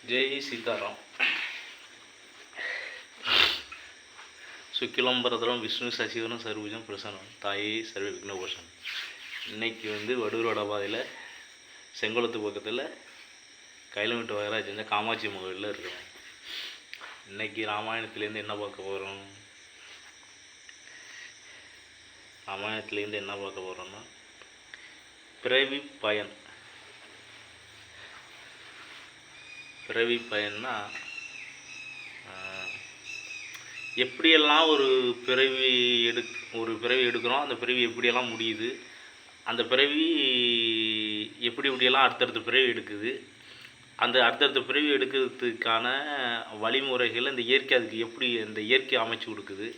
ஜெய் சீதாராம். சுக்கிலம்பரதரம் விஷ்ணு சசிவரம் சர்வஜம் பிரசன்னம் தாயே சர்வ விக்னோபோஷன். இன்னைக்கு வடுவரோட பாதையில் செங்கோலத்து பக்கத்தில் கைலமிட்டு வகராஜ் காமாட்சி கோவிலில் இருக்கிறோம். இன்னைக்கு ராமாயணத்துலேருந்து என்ன பார்க்க போகிறோம்? ராமாயணத்துலேருந்து என்ன பார்க்க போகிறோம்னா பிறவி பயன். பிறவி பயன்னா எப்படியெல்லாம் ஒரு பிறவி எடுக்கிறோம், அந்த பிறவி எப்படியெல்லாம் முடியுது, அந்த பிறவி எப்படியெல்லாம் அடுத்தடுத்த பிறவி எடுக்குது, அந்த அடுத்தடுத்த பிறவி எடுக்கிறதுக்கான வழிமுறைகள் இந்த இயற்கை அதுக்கு எப்படி இந்த இயற்கை அமைச்சு கொடுக்குது,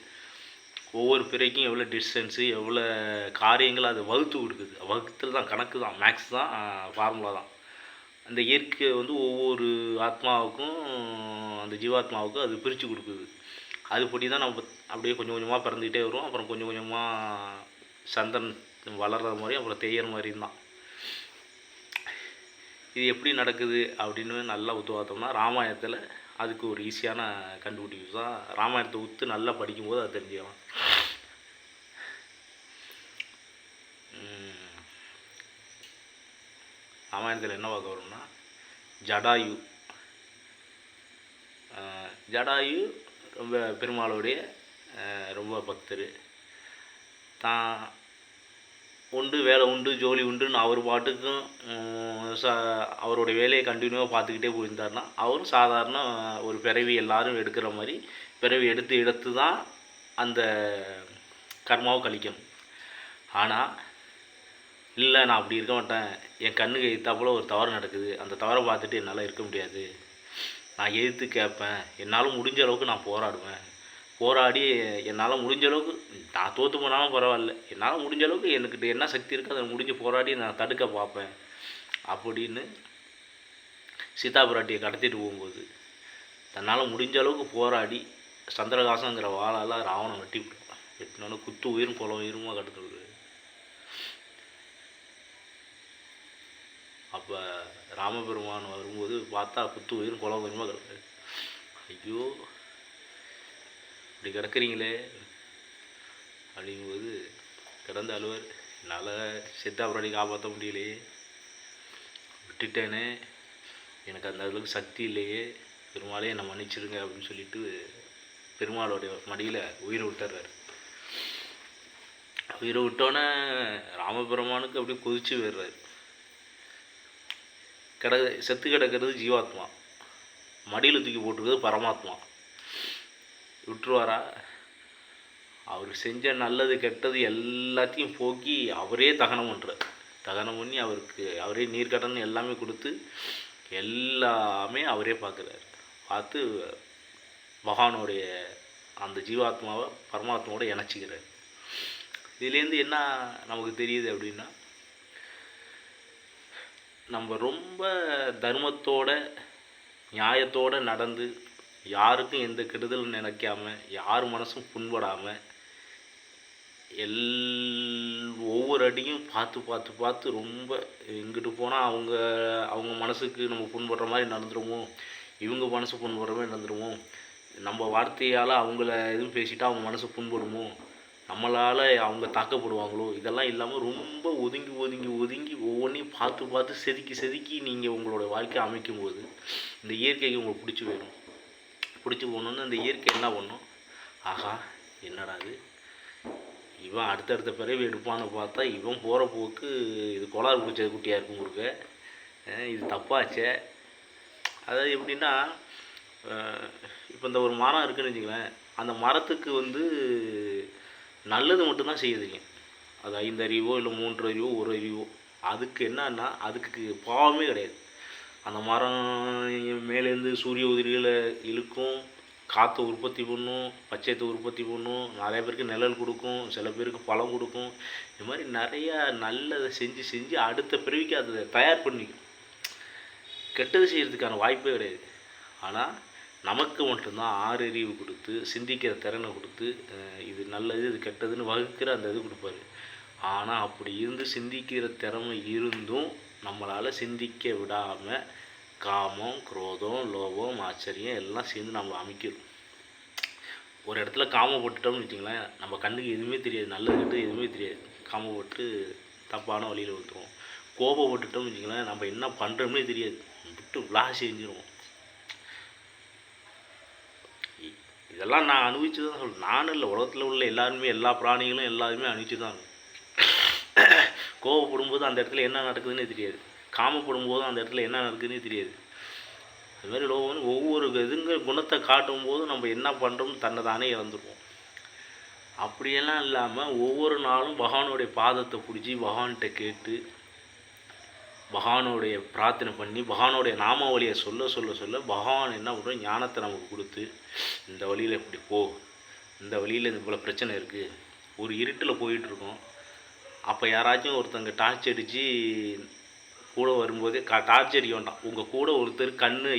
ஒவ்வொரு பிறவிக்கும் எவ்வளோ டிஸ்டன்ஸு எவ்வளோ காரியங்கள் அது வகுத்து கொடுக்குது. வகுத்தில் தான் கணக்கு தான், மேக்ஸ் தான், ஃபார்முலா தான். அந்த இயற்கை ஒவ்வொரு ஆத்மாவுக்கும் அந்த ஜீவாத்மாவுக்கும் அது பிரித்து கொடுக்குது. அதுபடி தான் நம்ம அப்படியே கொஞ்சம் கொஞ்சமாக பிறந்துக்கிட்டே வரும். அப்புறம் கொஞ்சம் கொஞ்சமாக சந்தன் வளர்கிற மாதிரி அப்புறம் தேயிற மாதிரி தான். இது எப்படி நடக்குது அப்படின்னு நல்லா ஒத்து பார்த்தோம்னா ராமாயணத்தில் அதுக்கு ஒரு ஈஸியான கண்டுபிடிப்பு தான். ராமாயணத்தை ஒத்து நல்லா படிக்கும்போது அதை தெரிஞ்சுக்கலாம். ராமாயணத்தில் என்ன பார்க்க வரோம்னா ஜடாயு ரொம்ப பெருமாளுடைய ரொம்ப பக்தர் தான். வேலை உண்டு ஜோலி உண்டுன்னு அவர் பாட்டுக்கும் அவருடைய வேலையை கண்டினியூவாக பார்த்துக்கிட்டே போயிருந்தாருன்னா அவரும் சாதாரண ஒரு பிறவி எல்லாரும் எடுக்கிற மாதிரி பிறவி எடுத்து தான் அந்த கர்மாவை கழிக்கணும். ஆனால் இல்லை, நான் அப்படி இருக்க மாட்டேன், என் கண்ணுக்கு எதிர்த்தாப்புல ஒரு தவறு நடக்குது, அந்த தவறை பார்த்துட்டு என்னால் இருக்க முடியாது, நான் எதிர்த்து கேட்பேன், என்னால் முடிஞ்ச அளவுக்கு நான் போராடி என்னால் முடிஞ்ச அளவுக்கு நான் தோற்று போனாலும் பரவாயில்ல, என்னால் முடிஞ்ச அளவுக்கு எனக்கிட்ட என்ன சக்தி இருக்குது அதை முடிஞ்சு போராடி நான் தடுக்க பார்ப்பேன் அப்படின்னு சீதா பிராட்டியை கடத்திட்டு போகும்போது தன்னால் முடிஞ்ச அளவுக்கு போராடி சந்திரகாசங்கிற வாழால் ராவணன் வெட்டினோன்னு குத்து உயிரும் குலம் உயிருமா கடத்துறது. அப்போ ராமபெருமான் வரும்போது பார்த்தா குத்து உயிரும் குலம் உயிருமா கிடக்கு. ஐயோ இப்படி கிடக்குறீங்களே அப்படிங்கும்போது கிடந்த அழுவர், என்னால் சித்தா பிராடி காப்பாற்ற முடியலையே, விட்டுட்டேனே, எனக்கு அந்த அளவுக்கு சக்தி இல்லையே, பெருமாளே என்னை மன்னிச்சிடுங்க அப்படின்னு சொல்லிட்டு பெருமாளுடைய மடியில் உயிரை விட்டுறாரு. உயிரை விட்டோன்னே ராமபெருமானுக்கு அப்படியே கொதிச்சு போயிடுறாரு. செத்து கிடக்கிறது ஜீவாத்மா, மடியில் தூக்கி போட்டுருக்கிறது பரமாத்மா. விட்டுருவாரா? அவர் செஞ்ச நல்லது கெட்டது எல்லாத்தையும் போக்கி அவரே தகனம் பண்ணுறார். தகனம் பண்ணி அவரே நீர்க்கடன் எல்லாமே கொடுத்து எல்லாமே அவரே பார்க்குறாரு. பார்த்து பகவானுடைய அந்த ஜீவாத்மாவை பரமாத்மாவோட இணைச்சிக்கிறார். இதுலேருந்து என்ன நமக்கு தெரியுது அப்படின்னா, நம்ம ரொம்ப தர்மத்தோட நியாயத்தோடு நடந்து யாருக்கும் எந்த கெடுதலும் நினைக்காம யார் மனசும் புண்படாமல் ஒவ்வொரு அடியும் பார்த்து ரொம்ப எங்கிட்டு போனால் அவங்க மனசுக்கு நம்ம புண்படுற மாதிரி நடந்துருமோ, இவங்க மனசு புண்படுற மாதிரி நடந்துருமோ, நம்ம வார்த்தையால் அவங்கள எதுவும் பேசிட்டா அவங்க மனசு புண்படுமோ, நம்மளால் அவங்க தாக்கப்படுவாங்களோ, இதெல்லாம் இல்லாமல் ரொம்ப ஒதுங்கி ஒவ்வொன்றையும் பார்த்து செதுக்கி நீங்கள் உங்களோட வாழ்க்கையை அமைக்கும்போது இந்த இயற்கைக்கு உங்களுக்கு பிடிச்சி போகணுன்னு இந்த இயற்கை என்ன பண்ணும், ஆஹா என்னடா இவன் அடுத்தடுத்த பிறவி எடுப்பான்னு பார்த்தா இவன் போகிற போக்கு இது கோளாறு பிடிச்சது குட்டியாக இருக்கும் கொடுக்க, இது தப்பாச்சே. அதாவது எப்படின்னா, இப்போ இந்த ஒரு மரம் இருக்குதுன்னு வச்சுங்களேன், அந்த மரத்துக்கு நல்லது மட்டும்தான் செய்யுதுங்க. அது 5 அறிவோ இல்லை 3 அறிவோ 1 அறிவோ, அதுக்கு என்னன்னா அதுக்கு பாவமே கிடையாது. அந்த மரம் மேலேருந்து சூரிய உதிரிகளை இழுக்கும், காற்றை உற்பத்தி பண்ணும், பச்சையத்தை உற்பத்தி பண்ணும், நிறைய பேருக்கு நிழல் கொடுக்கும், சில பேருக்கு பழம் கொடுக்கும். இது மாதிரி நிறையா நல்லதை செஞ்சு அடுத்த பிறவிக்கு அதை தயார் பண்ணிக்கும். கெட்டது செய்கிறதுக்கான வாய்ப்பே கிடையாது. ஆனால் நமக்கு மட்டும்தான் 6 அறிவு கொடுத்து சிந்திக்கிற திறனை கொடுத்து இது நல்லது இது கெட்டதுன்னு வகுக்கிற அந்த இது கொடுப்பாரு. ஆனால் அப்படி சிந்திக்கிற திறமை இருந்தும் நம்மளால் சிந்திக்க விடாமல் காமம், குரோதம், லோபம், ஆச்சரியம் எல்லாம் சேர்ந்து நம்ம அமைக்கிறோம். ஒரு இடத்துல காமப்பட்டுட்டோம்னு வச்சுங்களேன், நம்ம கண்ணுக்கு எதுவுமே தெரியாது, நல்லது கெட்டது எதுவுமே தெரியாது. காமப்பட்டு தப்பான வழியில் வந்துடுவோம். கோபப்பட்டுட்டோம்னு வச்சுங்களேன், நம்ம என்ன பண்ணுறோம்னே தெரியாது, விட்டு விளாசி செஞ்சிருவோம். இதெல்லாம் நான் அனுபவிச்சு தான் சொல்கிறேன். நானும் இல்லை, உலகத்தில் உள்ள எல்லாருமே, எல்லா பிராணிகளும் எல்லாருமே அனுபவிச்சு தான். கோவப்படும்போது அந்த இடத்துல என்ன நடக்குதுன்னே தெரியாது, காமப்படும் போதும் அந்த இடத்துல என்ன நடக்குதுன்னே தெரியாது. அதுமாதிரி லோகம் வந்து ஒவ்வொரு இதுங்க குணத்தை காட்டும் போதும் நம்ம என்ன பண்ணுறோம்னு தன்னை தானே இழந்துருவோம். அப்படியெல்லாம் இல்லாமல் ஒவ்வொரு நாளும் பகவானுடைய பாதத்தை பிடிச்சி பகவான்கிட்ட கேட்டு பகவானுடைய பிரார்த்தனை பண்ணி பகவானுடைய நாமாவளியை சொல்ல சொல்ல சொல்ல பகவான் என்ன பண்ணுறோம், ஞானத்தை நமக்கு கொடுத்து இந்த வழியில் இப்படி போ, இந்த வழியில் இவ்வளோ பிரச்சனை இருக்குது. ஒரு இருட்டில் போயிட்டுருக்கோம், அப்போ யாராச்சும் ஒருத்தங்க டார்ச் அடித்து கூட வரும்போதே டார்ச் அடிக்க வேண்டாம், உங்கள் கூட ஒருத்தர்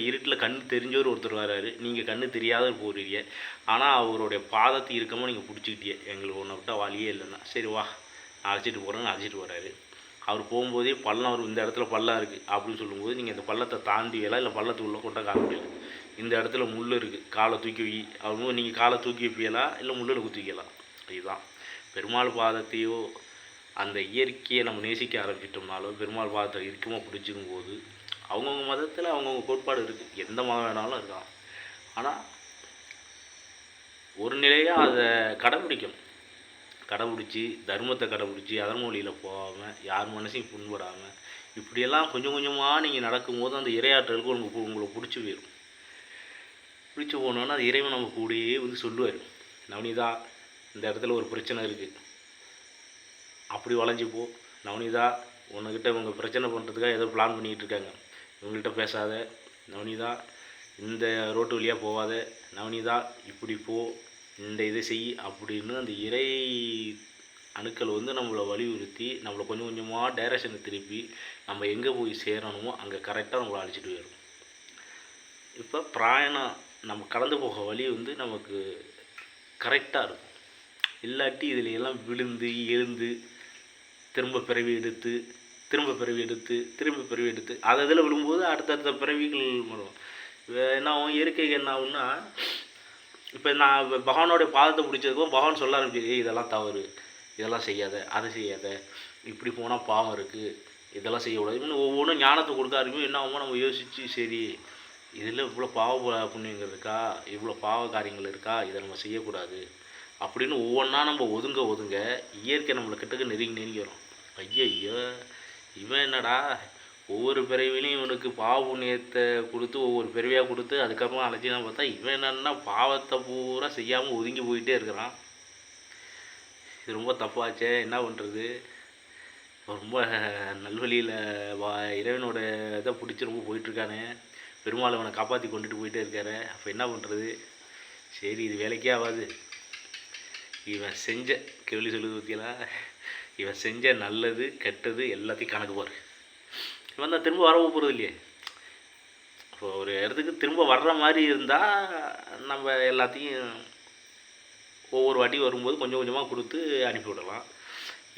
இருட்டில் கண் தெரிஞ்சவர் ஒருத்தர் வர்றாரு, நீங்கள் கண் தெரியாத போகிறீங்க, ஆனால் அவருடைய பாதத்தை இருக்கமாக நீங்கள் பிடிச்சிக்கிட்டே, எங்களுக்கு ஒன்றை விட்டால் வழியே இல்லைன்னா சரி வா நான் அழைச்சிட்டு போகிறேன்னு அழைச்சிட்டு வர்றாரு. அவர் போகும்போதே பள்ளம், அவர் இந்த இடத்துல பள்ளம் இருக்குது அப்படின்னு சொல்லும்போது நீங்கள் இந்த பள்ளத்தை தாண்டியலாம், இல்லை பள்ளத்துக்குள்ளே கொண்ட கால முடியல, இந்த இடத்துல முள் இருக்குது காலை தூக்கி வை அவங்க, நீங்கள் காலை தூக்கி வைப்பீங்களா இல்லை முள்ளில் குத்தி வைக்கலாம். இதுதான் பெருமாள் பாதத்தையோ அந்த இயற்கையை நம்ம நேசிக்க ஆரம்பிச்சிட்டோம்னாலோ பெருமாள் பாதத்தை இறுக்கமாக பிடிச்சிக்கும் போது அவங்கவுங்க மதத்தில் அவங்கவுங்க கோட்பாடு இருக்குது, எந்த மதம் வேணாலும் இருக்கலாம். ஆனால் ஒரு நிலையாக அதை கடைப்பிடிச்சி தர்மத்தை கடைப்பிடிச்சி அதர்ம வழியில் போகாமல் யார் மனசையும் புண்படாமல் இப்படியெல்லாம் கொஞ்சம் கொஞ்சமாக நீங்கள் நடக்கும்போது அந்த இரையாற்றலுக்கு உங்களை பிடிச்சி போயிடும். பிடிச்சி போனோன்னா அது இறைவன் நம்ம கூடயே வந்து சொல்லுவார், நவனிதா இந்த இடத்துல ஒரு பிரச்சனை இருக்குது, அப்படி வளைஞ்சிப்போ, நவனிதா உன்கிட்ட இவங்க பிரச்சனை பண்ணுறதுக்காக ஏதோ பிளான் பண்ணிகிட்டு இருக்காங்க, இவங்கள்ட்ட பேசாத நவனிதா, இந்த ரோட்டு வழியாக போகாத நவனிதா, இப்படி போ, இந்த இதை செய் அப்படின்னு அந்த இறை அணுக்கள் வந்து நம்மளை வலியுறுத்தி நம்மளை கொஞ்சம் கொஞ்சமாக டைரக்ஷனை திருப்பி நம்ம எங்கே போய் சேரணுமோ அங்கே கரெக்டாக நம்மளை அழைச்சிட்டு போயிடும். இப்போ பிராயணம் நம்ம கடந்து போக வழி வந்து நமக்கு கரெக்டாக இருக்கும். இல்லாட்டி இதில் எல்லாம் விழுந்து எழுந்து திரும்ப பிறவி எடுத்து அதை இதில் விழும்போது அடுத்தடுத்த பிறவிகள் வரும். என்ன ஆகும், இயற்கைக்கு என்ன ஆகும்னா, இப்போ நான் பகவானோடைய பாதத்தை பிடிச்சதுக்கும் பகவான் சொல்ல ஆரம்பிச்சு, இதெல்லாம் தவறு, இதெல்லாம் செய்யாத, அதை செய்யாத, இப்படி போனால் பாவம் இருக்குது, இதெல்லாம் செய்யக்கூடாது, இன்னும் ஒவ்வொன்றும் ஞானத்தை கொடுக்க ஆரம்பிக்கும். என்ன ஆகுமோ நம்ம யோசித்து சரி இதில் இவ்வளோ பாவ புண்ணியங்கள் இருக்கா, இவ்வளோ பாவ காரியங்கள் இருக்கா, இதை நம்ம செய்யக்கூடாது அப்படின்னு ஒவ்வொன்றா நம்ம ஒதுங்க இயற்கை நம்மளை கிட்டக்கு நெருங்கி வரும். ஐயோ இவன் என்னடா ஒவ்வொரு பிறவிலையும் இவனுக்கு பாவ புண்ணியத்தை கொடுத்து ஒவ்வொரு பிறவியாக கொடுத்து அதுக்கப்புறம் அழைச்சிதான் பார்த்தா இவன் என்னன்னா பாவத்தை பூரா செய்யாமல் ஒதுங்கி போயிட்டே இருக்கிறான். இது ரொம்ப தப்பாச்சே, என்ன பண்ணுறது, ரொம்ப நல்வழியில் இறைவனோட இதை பிடிச்சி ரொம்ப போயிட்டுருக்கானே, பெருமாள் அவனை காப்பாற்றி கொண்டுட்டு போயிட்டே இருக்காரு, அப்போ என்ன பண்ணுறது, சரி இது வேலைக்கே ஆகாது, இவன் செஞ்ச கேள்வி சொல்லுது பற்றியெல்லாம், இவன் செஞ்ச நல்லது கெட்டது எல்லாத்தையும் கணக்கு பாரு, இவன் தான் திரும்ப வர போகிறது இல்லையே. இப்போ ஒரு இடத்துக்கு திரும்ப வர்ற மாதிரி இருந்தால் நம்ம எல்லாத்தையும் ஒவ்வொரு வாட்டி வரும்போது கொஞ்சம் கொஞ்சமாக கொடுத்து அனுப்பிவிடலாம்.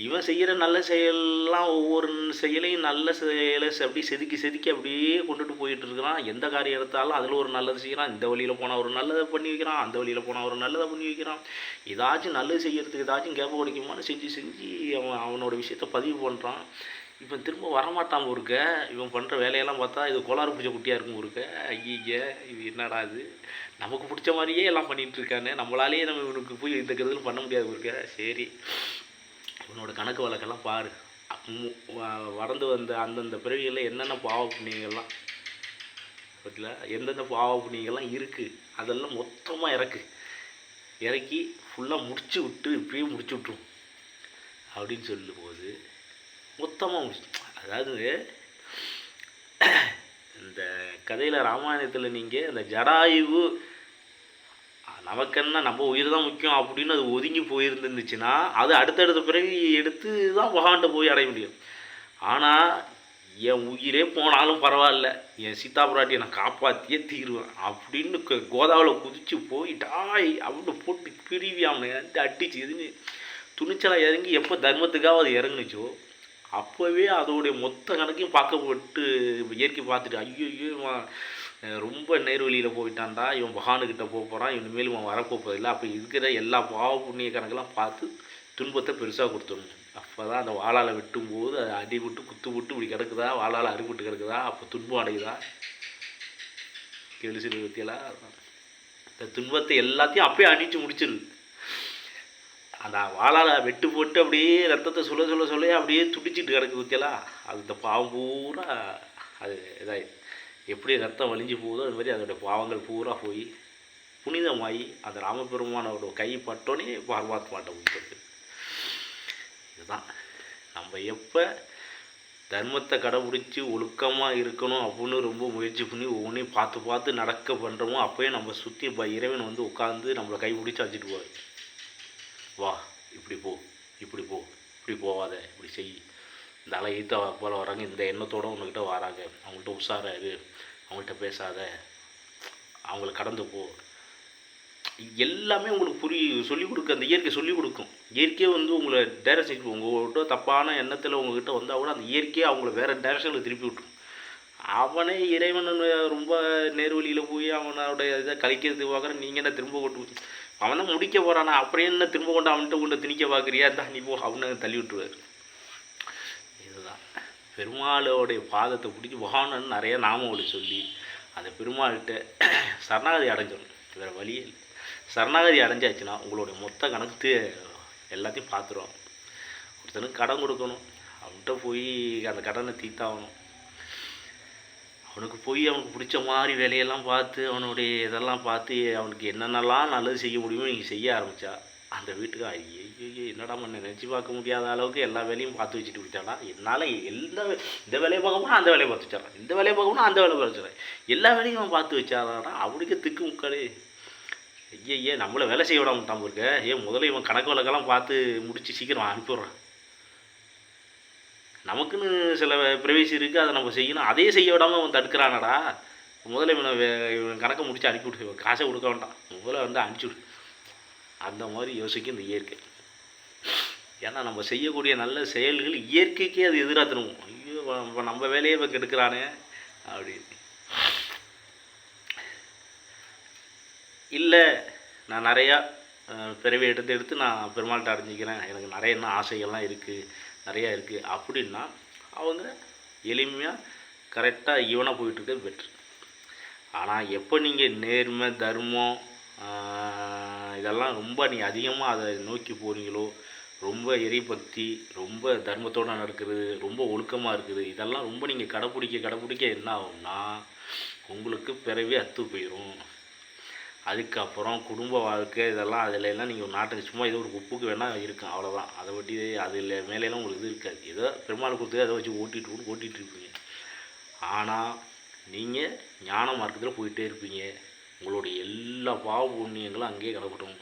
இவன் செய்கிற நல்ல செயல்லாம் ஒவ்வொரு செயலையும் நல்ல செயலை அப்படியே செதுக்கி அப்படியே கொண்டுட்டு போயிட்டு இருக்கிறான். எந்த காரியம் எடுத்தாலும் அதில் ஒரு நல்லது செய்கிறான், இந்த வழியில் போனால் ஒரு நல்லதை பண்ணி வைக்கிறான், அந்த வழியில் போனால் ஒரு நல்லதை பண்ணி வைக்கிறான். ஏதாச்சும் நல்லது செய்கிறதுக்கு ஏதாச்சும் கேப்ப கிடைக்குமான்னு செஞ்சு அவனோட விஷயத்தை பதிவு பண்ணுறான். இவன் திரும்ப வரமாட்டான் இருக்க, இவன் பண்ணுற வேலையெல்லாம் பார்த்தா இது கோளாறு பிடிச்ச குட்டியாக இருக்கும் இருக்க. ஐய இது என்னடா இது, நமக்கு பிடிச்ச மாதிரியே எல்லாம் பண்ணிகிட்டு இருக்கானே, நம்மளாலேயே நம்ம இவனுக்கு போய் இந்த கருதுன்னு பண்ண முடியாது இருக்க. சரி இவனோட கணக்கு வழக்கெல்லாம் பாரு, வளர்ந்து வந்த அந்தந்த பிறவிகளில் என்னென்ன பாவ புண்ணியங்கள்லாம் பற்றில எந்தெந்த பாவ புண்ணியங்கள்லாம் இருக்குது அதெல்லாம் மொத்தமாக இறக்கி ஃபுல்லாக முடிச்சு விட்டு இப்படியே முடிச்சு விட்ரும் அப்படின்னு சொல்லும்போது மொத்தமாக முடிச்சு. அதாவது இந்த கதையில் ராமாயணத்தில் நீங்கள் அந்த ஜடாயு நமக்கென்ன நம்ம உயிர் தான் முக்கியம் அப்படின்னு அது ஒதுங்கி போயிருந்துச்சுன்னா அது அடுத்தடுத்த பிறகு எடுத்து தான் பகவான்கிட்ட போய் அடைய முடியும். ஆனால் என் உயிரே போனாலும் பரவாயில்ல, என் சீதா பிராட்டியை நான் காப்பாற்றியே தீருவேன் அப்படின்னு கோதாவில் குதித்து போயிட்டாய் அப்படின்னு போட்டு பிரிவி அவனை அடிச்சு இதுன்னு துணிச்சலாக இறங்கி எப்போ தர்மத்துக்காக அது இறங்குச்சோ அப்போவே அதோடைய மொத்த கணக்கையும் பார்க்கப்பட்டு இயற்கை பார்த்துட்டு ஐயோ இவன் ரொம்ப நேர்வழியில் போயிட்டான்டா, இவன் பகவானுக்கிட்ட போகிறான், இனிமேல் இவன் வரப்போவதில்லை. அப்போ இருக்கிற எல்லா பாவ புண்ணிய கணக்கெல்லாம் பார்த்து துன்பத்தை பெருசாக கொடுத்துடணும். அப்போ தான் அந்த வாளால் வெட்டும்போது அது அடிபட்டு குத்து விட்டு இப்படி கிடக்குதா, வாளால் அடிபட்டு கிடக்குதா, அப்போ துன்பம் அடையுதா கேள்வி பற்றியெல்லாம். இந்த துன்பத்தை எல்லாத்தையும் அப்பயே அடித்து முடிச்சிருது. அந்த வாளால் வெட்டு போட்டு அப்படியே ரத்தத்தை சொல்ல அப்படியே துடிச்சிட்டு கிடக்கு பற்றியெல்லாம். அது இந்த பாவம் பூரா அது இதாகிடுது. எப்படி ரத்தம் வலிஞ்சு போகுதோ அது மாதிரி அதோடய பாவங்கள் பூரா போய் புனிதமாகி அந்த ராமபெருமானோட கை பட்டோன்னே பரமாத்மாட்ட கொடுத்துருக்கு. இதுதான் நம்ம எப்போ தர்மத்தை கடைபிடிச்சி ஒழுக்கமாக இருக்கணும் அப்படின்னு ரொம்ப முயற்சி பண்ணி ஒவ்வொன்றையும் பார்த்து நடக்க பண்ணுறோமோ அப்போயே நம்ம சுற்றி இறைவன் வந்து உட்காந்து நம்மளை கை பிடிச்சி வச்சுட்டு போவார். வா இப்படி போ, இப்படி போகாத, இப்படி செய். இந்த அழகீத்த போல் வராங்க, இந்த எண்ணத்தோடு உங்கள்கிட்ட வராங்க, அவங்கள்ட்ட உஷாராரு, அவங்கள்ட்ட பேசாத, அவங்கள கடந்து போ. எல்லாமே உங்களுக்கு சொல்லிக் கொடுக்க அந்த இயற்கை சொல்லிக் கொடுக்கும். இயற்கையே வந்து உங்களை டைரக்ஷன் உங்கள்கிட்ட தப்பான எண்ணத்தில் உங்கள்கிட்ட வந்தால் கூட அந்த இயற்கையை அவங்கள வேறு டைரக்ஷனில் திருப்பி விட்டுரும். அவனே இறைவன் ரொம்ப நேர்வழியில் போய் அவனோட இதை கழிக்கிறதுக்கு பார்க்குற நீங்கள் என்ன திரும்ப கொண்டு அவன் தான் முடிக்க போகிறானா, அப்புறம் என்ன திரும்ப கொண்டு அவன்கிட்ட கொண்டு திணிக்க பார்க்குறியா, தான் நீ போ அவனை தள்ளி விட்டுருவார். இதுதான் பெருமாளோடைய பாதத்தை பிடிச்சி பகவான் நிறைய நாமங்களை சொல்லி அந்த பெருமாள்கிட்ட சரணாகதி அடைஞ்சிடும். வேறு வழியே இல்லை. சரணாகதி அடைஞ்சாச்சுன்னா உங்களுடைய மொத்த கணக்கு எல்லாத்தையும் பார்த்துருவோம். ஒருத்தனுக்கு கடன் கொடுக்கணும், அவன்கிட்ட போய் அந்த கடனை தீர்த்தாகணும். அவனுக்கு போய் அவனுக்கு பிடிச்ச மாதிரி வேலையெல்லாம் பார்த்து அவனுடைய இதெல்லாம் பார்த்து அவனுக்கு என்னென்னலாம் நல்லது செய்ய முடியுமோ நீங்கள் செய்ய ஆரம்பித்தா அந்த வீட்டுக்கு ஐயோ என்னடா பண்ண நினச்சி பார்க்க முடியாத அளவுக்கு எல்லா வேலையும் பார்த்து வச்சுட்டு விட்டாடா. என்னால் இந்த வேலையை பார்க்கணும்னா அந்த வேலையை பார்த்து வச்சிடறான், இந்த வேலையை பார்க்கணும்னா அந்த வேலையை பார்த்து வச்சிடறேன், எல்லா வேலையும் அவன் பார்த்து வச்சாடாடா. அவனுக்கு திக்கு முக்காடு நம்மளை வேலை செய்ய விடாம விட்டாமல் இருக்க. முதல்ல இவன் கணக்கு வழக்கெல்லாம் பார்த்து முடித்து சீக்கிரம் அனுப்பிடுறான். நமக்குன்னு சில ப்ரைவேசி இருக்குது, அதை நம்ம செய்யணும். அதே செய்ய விடாமல் அவன் தடுக்கிறானடா. முதல்ல இவன் கணக்கை முடித்து அனுப்பிவிடு, காசை கொடுக்க வேண்டாம், முதல்ல வந்து அனுப்பிச்சுடு. அந்த மாதிரி யோசிக்கும் இந்த இயற்கை. ஏன்னா நம்ம செய்யக்கூடிய நல்ல செயல்கள் இயற்கைக்கே அது எதிராக திரும்பும். ஐயோ நம்ம வேலையை இப்போ கெடுக்கிறானே அப்படின்னு. இல்லை நான் நிறையா பிறவி எடுத்து நான் பெருமாள்கிட்ட அடைஞ்சிக்கிறேன், எனக்கு நிறைய இன்னும் ஆசைகள்லாம் இருக்குது, நிறையா இருக்குது அப்படின்னா அவங்க எளிமையாக கரெக்டாக ஈவனாக போயிட்டுருக்கிறது பெட்ரு. ஆனால் எப்போ நீங்கள் நேர்மை தர்மம் இதெல்லாம் ரொம்ப நீங்கள் அதிகமாக அதை நோக்கி போகிறீங்களோ, ரொம்ப இறைபக்தி, ரொம்ப தர்மத்தோடு நடக்கிறது, ரொம்ப ஒழுக்கமாக இருக்குது, இதெல்லாம் ரொம்ப நீங்கள் கடைப்பிடிக்க என்ன ஆகும்னா உங்களுக்கு பிறவே அத்து போயிடும். அதுக்கப்புறம் குடும்ப வாழ்க்கை இதெல்லாம் அதில் எல்லாம் நீங்கள் ஒரு நாட்டுக்கு சும்மா ஏதோ ஒரு உப்புக்கு வேணால் இருக்கும், அவ்வளோதான். அதை ஒட்டி அதில் மேலேலாம் உங்களுக்கு இது இருக்காது. ஏதோ பெருமாள் கொடுத்து அதை வச்சு ஓட்டிகிட்டு இருப்பீங்க. ஆனால் நீங்கள் ஞான மார்க்கத்தில் போயிட்டே இருப்பீங்க. உங்களுடைய எல்லா பாவ புண்ணியங்களும் அங்கேயே கிடக்கட்டும்.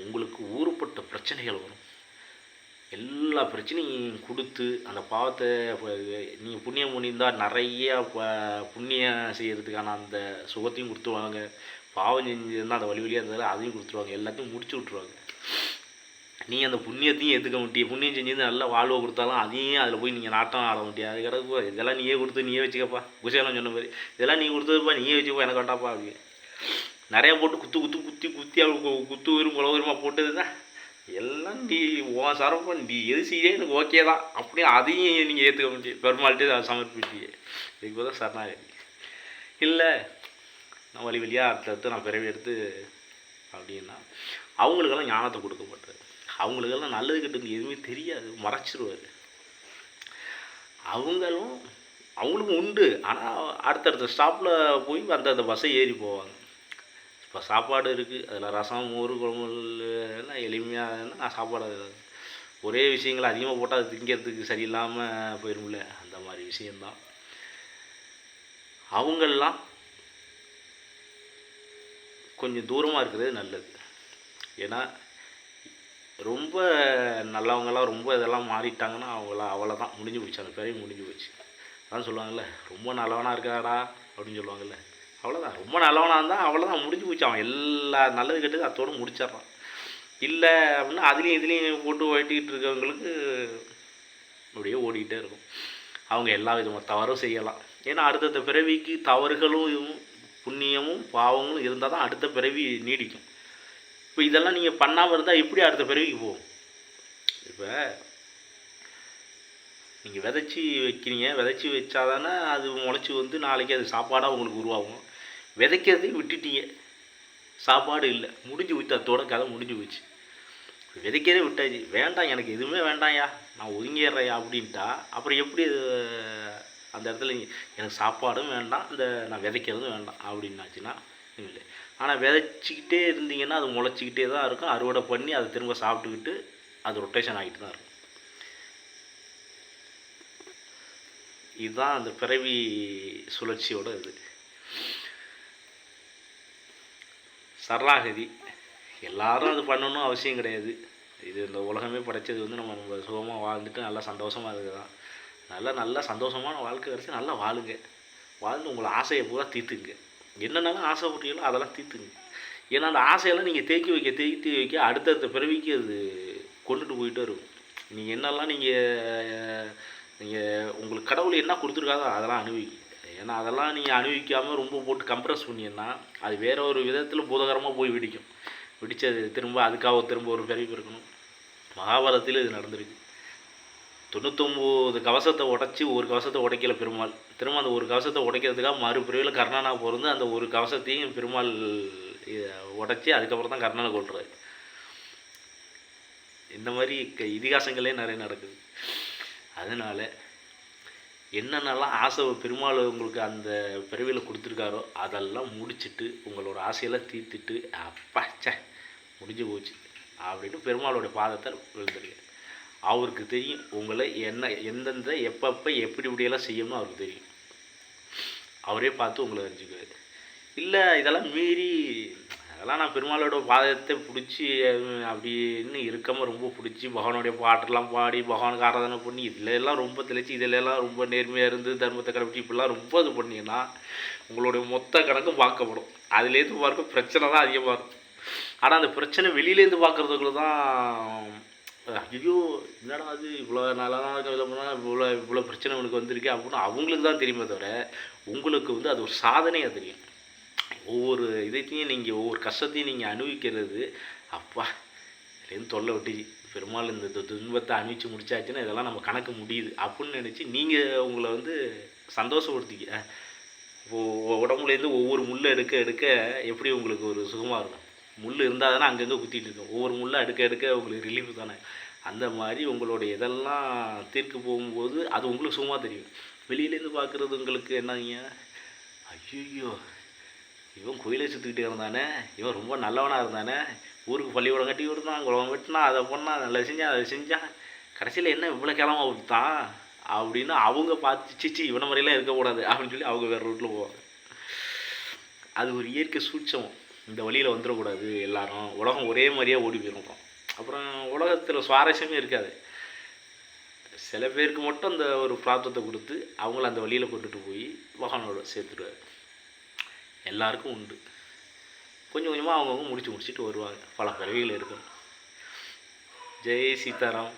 உங்களுக்கு ஊறுப்பட்ட பிரச்சனைகள் வரும். எல்லா பிரச்சனையும் கொடுத்து அந்த பாவத்தை நீங்கள் புண்ணியம் பண்ணியிருந்தால் நிறையா புண்ணியம் செய்கிறதுக்கான அந்த சுகத்தையும் கொடுத்துருவாங்க. பாவம் செஞ்சுருந்தால் அந்த வழியாக இருந்தாலும் அதையும் கொடுத்துருவாங்க. எல்லாத்தையும் முடிச்சு விட்ருவாங்க. நீ அந்த புண்ணியத்தையும் ஏற்றுக்க முடியும். புண்ணியம் செஞ்சுருந்து நல்லா வாழ்வை கொடுத்தாலும் அதையும் அதில் போய் நீங்கள் நாட்டம் ஆட முடியாது. அது கிடக்குப்பா, இதெல்லாம் நீயே கொடுத்து நீயே வச்சுக்கப்பா. குசேலம் சொன்ன மாதிரி இதெல்லாம் நீ கொடுத்ததுப்பா, நீயே வச்சுப்பா, எனக்கு வேண்டாப்பா அப்படி நிறையா போட்டு குத்தி அவளுக்கு குத்து உயிரும் குலவருமா போட்டது தான் எல்லாம். நீ உன் சரப்பா நீ எது செய்ய எனக்கு ஓகே தான் அப்படியே அதையும் நீங்கள் ஏற்றுக்க முடியும். பெருமாள்கிட்டே அதை சமர்ப்பிச்சிங்க. இதுக்கு தான் சரணாகதி. இல்லை நான் வழியாக அடுத்தடுத்து நான் பிறவி எடுத்து அப்படின்னா அவங்களுக்கெல்லாம் ஞானத்தை கொடுக்கப்பட்டது. அவங்களுக்கெல்லாம் நல்லது கெட்டது எதுவுமே தெரியாது, மறைச்சிருவார். அவங்களுக்கும் உண்டு. ஆனால் அடுத்தடுத்த ஸ்டாப்பில் போய் அந்த பஸ்ஸை ஏறி போவாங்க. இப்போ சாப்பாடு இருக்குது, அதில் ரசம் மோர் குழம்பு எல்லாம் எளிமையாக சாப்பாடு ஒரே விஷயங்கள் அதிகமாக போட்டால் அது திங்கிறதுக்கு சரியில்லாமல் போயிடும்ல, அந்த மாதிரி விஷயந்தான். அவங்கெல்லாம் கொஞ்சம் தூரமாக இருக்கிறது நல்லது. ஏன்னா ரொம்ப நல்லவங்களாம் ரொம்ப இதெல்லாம் மாறிட்டாங்கன்னா அவ்வளோதான், முடிஞ்சு போச்சு, அந்த பேரையும் முடிஞ்சு போச்சு. அதான் சொல்லுவாங்கள்ல, ரொம்ப நல்லவனாக இருக்காடா அப்படின்னு சொல்லுவாங்கள்ல, அவ்வளோதான். ரொம்ப நல்லவனாக இருந்தால் அவ்வளோதான், முடிஞ்சு போச்சு. அவன் எல்லா நல்லது கெட்டது அத்தோடு முடிச்சிட்றான். இல்லை அப்படின்னா அதுலேயும் இதுலேயும் போட்டு ஓட்டிக்கிட்டு இருக்கவங்களுக்கு அப்படியே ஓடிக்கிட்டே இருக்கும். அவங்க எல்லா விதமான தவறும் செய்யலாம். ஏன்னா அடுத்தடுத்த பிறவிக்கு தவறுகளும் புண்ணியமும் பாவங்களும் இருந்தால் தான் அடுத்த பிறவி நீடிக்கும். இப்போ இதெல்லாம் நீங்கள் பண்ணாமல் இருந்தால் எப்படி அடுத்த பிறவிக்கு போகும்? இப்போ நீங்கள் விதைச்சி வைக்கிறீங்க, விதைச்சி வச்சாதானே அது முளைச்சி வந்து நாளைக்கு அது சாப்பாடாக உங்களுக்கு உருவாகும். விதைக்கிறதையும் விட்டுட்டீங்க, சாப்பாடு இல்லை, முடிஞ்சு போச்சு, அதோட கதை முடிஞ்சு போச்சு. விதைக்கிறதே விட்டாச்சு, வேண்டாம் எனக்கு எதுவுமே வேண்டாம்யா, நான் ஒதுங்கிடுறேயா அப்படின்ட்டா அப்புறம் எப்படி அந்த இடத்துல எனக்கு சாப்பாடும் வேண்டாம், இந்த நான் விதைக்கிறதும் வேண்டாம் அப்படின்னாச்சுன்னா இல்லை. ஆனால் விதைச்சிக்கிட்டே இருந்தீங்கன்னா அது முளைச்சிக்கிட்டே தான் இருக்கும், அறுவடை பண்ணி அதை திரும்ப சாப்பிட்டுக்கிட்டு அது ரொட்டேஷன் ஆகிட்டு தான் இருக்கும். இதுதான் அந்த பிறவி சுழற்சியோட இது. சரணாகதி எல்லாரும் அது பண்ணணும் அவசியம் கிடையாது. இது இந்த உலகமே படைச்சது வந்து நம்ம சுகமாக வாழ்ந்துட்டு நல்லா சந்தோஷமாக இருக்குதான். நல்லா சந்தோஷமான வாழ்க்கை கிடச்சி நல்லா வாழுங்க. வாழ்ந்து உங்களை ஆசையை பூரா தீர்த்துங்க. என்னென்னலாம் ஆசைப்பட்டீங்களோ அதெல்லாம் தீர்த்துங்க. ஏன்னா அந்த ஆசையெல்லாம் நீங்கள் தேக்கி வைக்க அடுத்தடுத்த பிறவிக்கு அது கொண்டுட்டு போயிட்டே இருக்கும். நீங்கள் என்னெல்லாம் நீங்கள் உங்களுக்கு கடவுள் என்ன கொடுத்துருக்காதோ அதெல்லாம் அனுபவிங்க. ஏன்னா அதெல்லாம் நீங்கள் அனுபவிக்காமல் ரொம்ப போட்டு கம்ப்ரஸ் பண்ணிங்கன்னா அது வேற ஒரு விதத்தில் பூதகரமாக போய் வெடிக்கும். வெடித்தது அதுக்காக திரும்ப ஒரு பிறவி இருக்கணும். மகாபாரதத்தில் இது நடந்திருக்கு. 99 கவசத்தை உடச்சி ஒரு கவசத்தை உடைக்கல பெருமாள். திரும்ப அந்த ஒரு கவசத்தை உடைக்கிறதுக்காக மறுபிறவியில் கர்ணனாக பிறந்து அந்த ஒரு கவசத்தையும் பெருமாள் உடச்சி அதுக்கப்புறம் தான் கர்ணனை கொள்றாரு. இந்த மாதிரி இதிகாசங்களே நிறைய நடக்குது. அதனால் என்னென்னலாம் ஆசை பெருமாள் உங்களுக்கு அந்த பிறவியில் கொடுத்துருக்காரோ அதெல்லாம் முடிச்சுட்டு உங்களோட ஆசையெல்லாம் தீர்த்துட்டு அப்பா முடிஞ்சு போச்சு அப்படின்னு பெருமாளோட பாதத்தை விழுந்துருங்க. அவருக்கு தெரியும் உங்களை எந்தெந்த எப்பப்போ எப்படி இப்படியெல்லாம் செய்யணும்னு அவருக்கு தெரியும். அவரே பார்த்து உங்களை அறிஞ்சிக்குவார். இல்லை இதெல்லாம் மீறி அதெல்லாம் நான் பெருமாளோட பாதத்தை பிடிச்சி அப்படின்னு இருக்காமல் ரொம்ப பிடிச்சி பகவானுடைய பாட்டெல்லாம் பாடி பகவானுக்கு ஆராதனை பண்ணி இதிலெல்லாம் ரொம்ப தெளிச்சு இதிலெல்லாம் ரொம்ப நேர்மையாக இருந்து தர்மத்தை கடைப்பிடி இப்படிலாம் ரொம்ப இது பண்ணிங்கன்னா உங்களுடைய மொத்த கணக்கும் பார்க்கப்படும். அதுலேருந்து பார்க்க பிரச்சனை தான் அதிகமாக இருக்கும். ஆனால் அந்த பிரச்சனை வெளியிலேருந்து பார்க்குறதுக்குள்ள தான் ஐயோ என்னடா அது இவ்வளோ நல்லா இவ்வளோ பிரச்சனை உனக்கு வந்திருக்கு அப்படின்னு அவங்களுக்கு தான் தெரியுமே தவிர உங்களுக்கு வந்து அது ஒரு சாதனையாக தெரியும். ஒவ்வொரு இதைத்தையும் நீங்கள் ஒவ்வொரு கஷ்டத்தையும் நீங்கள் அனுபவிக்கிறது அப்பா இதுலேருந்து தொல்லை விட்டுச்சு பெருமாள் இந்த துன்பத்தை அனுபவித்து முடிச்சாச்சுன்னா இதெல்லாம் நம்ம கணக்கு முடியுது அப்படின்னு நினச்சி நீங்கள் உங்களை வந்து சந்தோஷப்படுத்திக்க. இப்போது உடம்புலேருந்து ஒவ்வொரு முள்ளை எடுக்க எப்படி உங்களுக்கு ஒரு சுகமாக இருக்கும். முள் இருந்தால் தானே அங்கங்கே குத்திட்டு இருக்கும். ஒவ்வொரு முள்ளை எடுக்க உங்களுக்கு ரிலீஃப் தானே. அந்த மாதிரி உங்களுடைய இதெல்லாம் தீர்க்க போகும்போது அது உங்களுக்கு சுகமாக தெரியும். வெளியிலேருந்து பார்க்குறது உங்களுக்கு என்னங்க ஐயோ இவன் கோயிலை சுற்றிக்கிட்டே இருந்தானே, இவன் ரொம்ப நல்லவனாக இருந்தானே, ஊருக்கு பள்ளிக்கூடம் கட்டி விடுதான், குளம் வெட்டினா, அதை பண்ணால் நல்லா செஞ்சான் அதை செஞ்சான், கடைசியில் என்ன இவ்வளோ கிளம்ப விட்டான் அப்படின்னு அவங்க பார்த்து சிச்சி இவனை மாதிரிலாம் இருக்கக்கூடாது அப்படின்னு சொல்லி அவங்க வேறு ரூட்டில் போவாங்க. அது ஒரு இயற்கை சூட்சம். இந்த வழியில் வந்துடக்கூடாது எல்லாரும், உலகம் ஒரே மாதிரியாக ஓடி போயிருக்கோம். அப்புறம் உலகத்தில் சுவாரஸ்யமே இருக்காது. சில பேருக்கு மட்டும் அந்த ஒரு பிராப்தத்தை கொடுத்து அவங்கள அந்த வழியில் கொண்டுட்டு போய் பகவானோட சேர்த்துடுவார். எல்லாருக்கும் உண்டு. கொஞ்சம் கொஞ்சமாக அவங்கவுங்க முடிச்சுட்டு வருவாங்க. பல பிறவிகள் இருக்கணும். ஜெய் சீதாராம்.